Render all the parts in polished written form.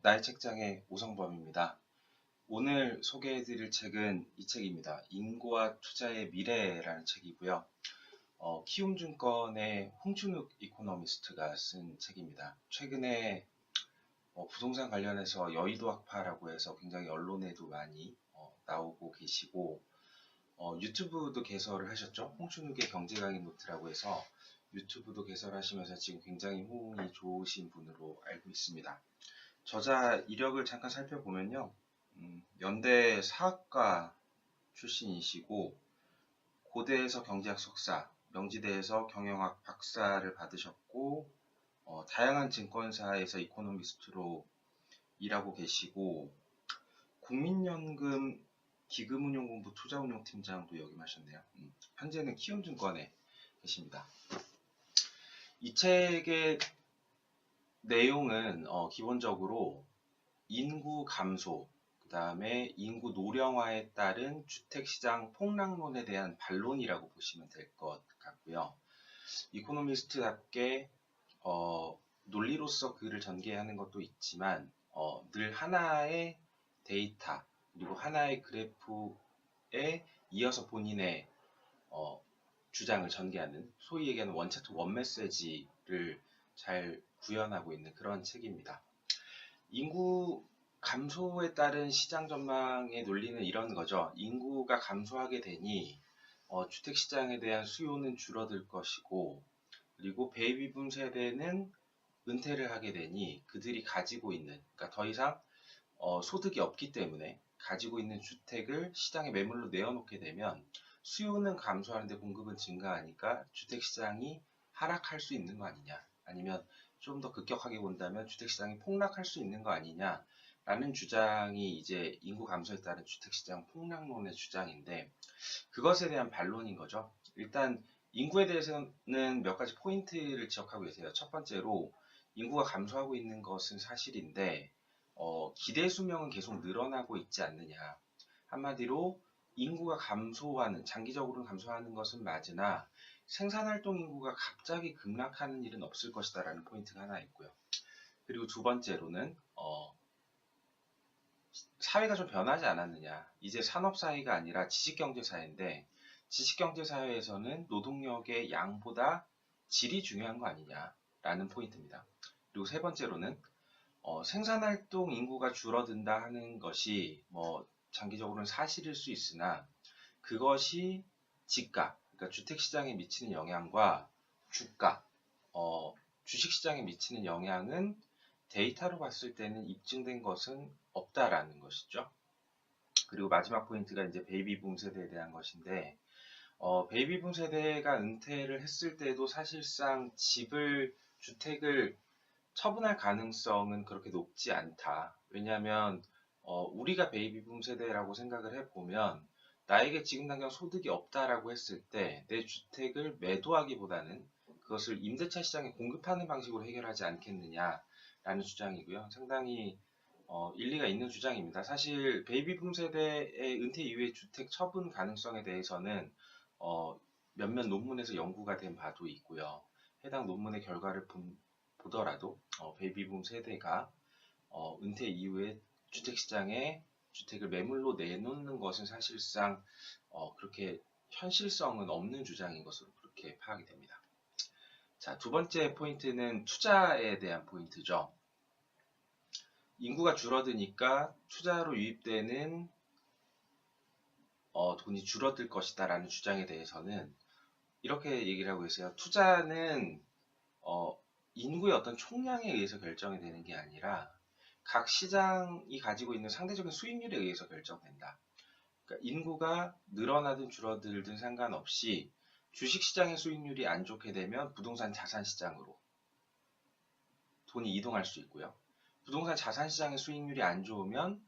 나의 책장의 오성범입니다. 오늘 소개해드릴 책은 이 책입니다. 인구와 투자의 미래라는 책이고요. 키움증권의 홍춘욱 이코노미스트가 쓴 책입니다. 최근에 부동산 관련해서 여의도 학파라고 해서 굉장히 언론에도 많이 나오고 계시고 유튜브도 개설을 하셨죠. 홍춘욱의 경제강의 노트라고 해서 유튜브도 개설하시면서 지금 굉장히 호응이 좋으신 분으로 알고 있습니다. 저자 이력을 잠깐 살펴보면요. 연대 사학과 출신이시고 고대에서 경제학 석사, 명지대에서 경영학 박사를 받으셨고 다양한 증권사에서 이코노미스트로 일하고 계시고 국민연금 기금운용본부 투자운용팀장도 역임하셨네요. 현재는 키움증권에 계십니다. 이 책의 내용은 기본적으로 인구 감소, 그 다음에 인구 노령화에 따른 주택시장 폭락론에 대한 반론이라고 보시면 될 것 같고요. 이코노미스트답게 논리로서 글을 전개하는 것도 있지만 늘 하나의 데이터 그리고 하나의 그래프에 이어서 본인의 주장을 전개하는 소위 얘기하는 원차트 원메시지를 잘 구현하고 있는 그런 책입니다. 인구 감소에 따른 시장 전망의 논리는 이런 거죠. 인구가 감소하게 되니 주택시장에 대한 수요는 줄어들 것이고 그리고 베이비붐 세대는 은퇴를 하게 되니 그들이 가지고 있는 그러니까 더 이상 소득이 없기 때문에 가지고 있는 주택을 시장에 매물로 내어놓게 되면 수요는 감소하는데 공급은 증가하니까 주택시장이 하락할 수 있는 거 아니냐 아니면 좀 더 급격하게 본다면 주택시장이 폭락할 수 있는 거 아니냐라는 주장이 이제 인구 감소에 따른 주택시장 폭락론의 주장인데 그것에 대한 반론인 거죠. 일단 인구에 대해서는 몇 가지 포인트를 지적하고 계세요. 첫 번째로 인구가 감소하고 있는 것은 사실인데 기대 수명은 계속 늘어나고 있지 않느냐. 한마디로 인구가 감소하는 장기적으로는 감소하는 것은 맞으나 생산활동 인구가 갑자기 급락하는 일은 없을 것이다 라는 포인트가 하나 있고요. 그리고 두 번째로는 사회가 좀 변하지 않았느냐. 이제 산업사회가 아니라 지식경제사회인데 지식경제사회에서는 노동력의 양보다 질이 중요한 거 아니냐라는 포인트입니다. 그리고 세 번째로는 생산활동 인구가 줄어든다 하는 것이 장기적으로는 사실일 수 있으나 그것이 집값, 그러니까 주택시장에 미치는 영향과 주가, 주식시장에 미치는 영향은 데이터로 봤을 때는 입증된 것은 없다라는 것이죠. 그리고 마지막 포인트가 이제 베이비붐 세대에 대한 것인데, 베이비붐 세대가 은퇴를 했을 때도 사실상 주택을 처분할 가능성은 그렇게 높지 않다. 왜냐하면 우리가 베이비붐 세대라고 생각을 해보면 나에게 지금 당장 소득이 없다라고 했을 때 내 주택을 매도하기보다는 그것을 임대차 시장에 공급하는 방식으로 해결하지 않겠느냐라는 주장이고요. 상당히 일리가 있는 주장입니다. 사실 베이비붐 세대의 은퇴 이후의 주택 처분 가능성에 대해서는 몇몇 논문에서 연구가 된 바도 있고요. 해당 논문의 결과를 보더라도 베이비붐 세대가 은퇴 이후에 주택시장에 주택을 매물로 내놓는 것은 사실상 그렇게 현실성은 없는 주장인 것으로 그렇게 파악이 됩니다. 자, 두 번째 포인트는 투자에 대한 포인트죠. 인구가 줄어드니까 투자로 유입되는 돈이 줄어들 것이다 라는 주장에 대해서는 이렇게 얘기를 하고 있어요. 투자는 인구의 어떤 총량에 의해서 결정이 되는 게 아니라 각 시장이 가지고 있는 상대적인 수익률에 의해서 결정된다. 그러니까 인구가 늘어나든 줄어들든 상관없이 주식시장의 수익률이 안 좋게 되면 부동산 자산시장으로 돈이 이동할 수 있고요. 부동산 자산시장의 수익률이 안 좋으면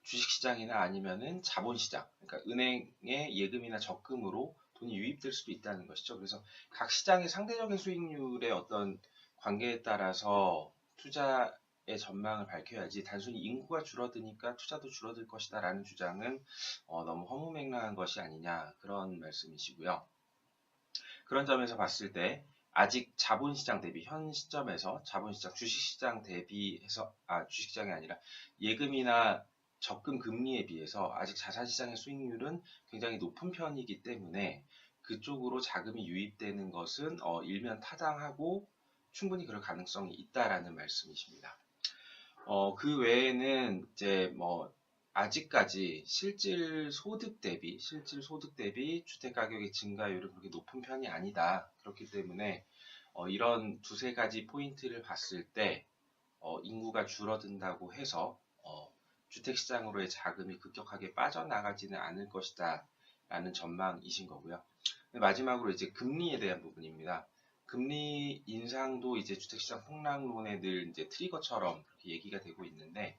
주식시장이나 아니면은 자본시장, 그러니까 은행의 예금이나 적금으로 돈이 유입될 수도 있다는 것이죠. 그래서 각 시장의 상대적인 수익률의 어떤 관계에 따라서 투자의 전망을 밝혀야지 단순히 인구가 줄어드니까 투자도 줄어들 것이다 라는 주장은 너무 허무맹랑한 것이 아니냐 그런 말씀이시고요. 그런 점에서 봤을 때 아직 자본시장 대비 현 시점에서 자본시장 주식시장 대비해서 주식시장이 아니라 예금이나 적금 금리에 비해서 아직 자산시장의 수익률은 굉장히 높은 편이기 때문에 그쪽으로 자금이 유입되는 것은 일면 타당하고 충분히 그럴 가능성이 있다라는 말씀이십니다. 그 외에는 이제 뭐 아직까지 실질 소득 대비 주택 가격의 증가율은 그렇게 높은 편이 아니다. 그렇기 때문에 이런 두세 가지 포인트를 봤을 때 인구가 줄어든다고 해서 주택 시장으로의 자금이 급격하게 빠져나가지는 않을 것이다 라는 전망이신 거고요. 마지막으로 이제 금리에 대한 부분입니다. 금리 인상도 이제 주택시장 폭락론의 늘 이제 트리거처럼 그렇게 얘기가 되고 있는데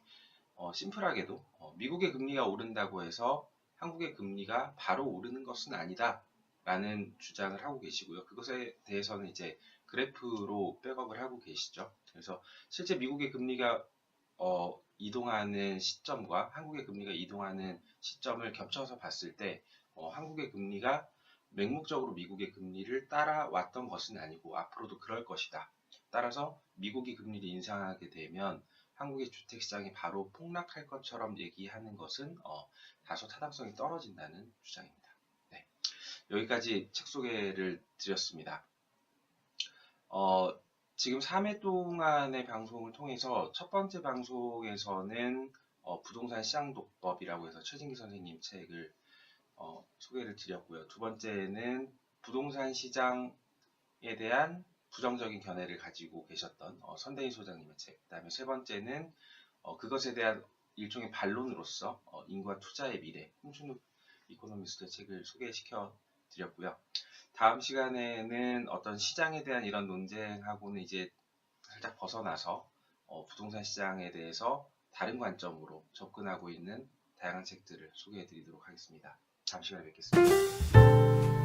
심플하게도 미국의 금리가 오른다고 해서 한국의 금리가 바로 오르는 것은 아니다 라는 주장을 하고 계시고요. 그것에 대해서는 이제 그래프로 백업을 하고 계시죠. 그래서 실제 미국의 금리가 이동하는 시점과 한국의 금리가 이동하는 시점을 겹쳐서 봤을 때 한국의 금리가 맹목적으로 미국의 금리를 따라왔던 것은 아니고 앞으로도 그럴 것이다. 따라서 미국이 금리를 인상하게 되면 한국의 주택시장이 바로 폭락할 것처럼 얘기하는 것은 다소 타당성이 떨어진다는 주장입니다. 네, 여기까지 책 소개를 드렸습니다. 지금 3회 동안의 방송을 통해서 첫 번째 방송에서는 부동산 시장 독법이라고 해서 최진기 선생님 책을 소개를 드렸고요. 두 번째는 부동산 시장에 대한 부정적인 견해를 가지고 계셨던 선대인 소장님의 책, 그 다음에 세 번째는 그것에 대한 일종의 반론으로서 인구와 투자의 미래, 홍준욱 이코노미스트의 책을 소개시켜 드렸고요. 다음 시간에는 어떤 시장에 대한 이런 논쟁하고는 이제 살짝 벗어나서 부동산 시장에 대해서 다른 관점으로 접근하고 있는 다양한 책들을 소개해 드리도록 하겠습니다. 다음 시간에 뵙겠습니다.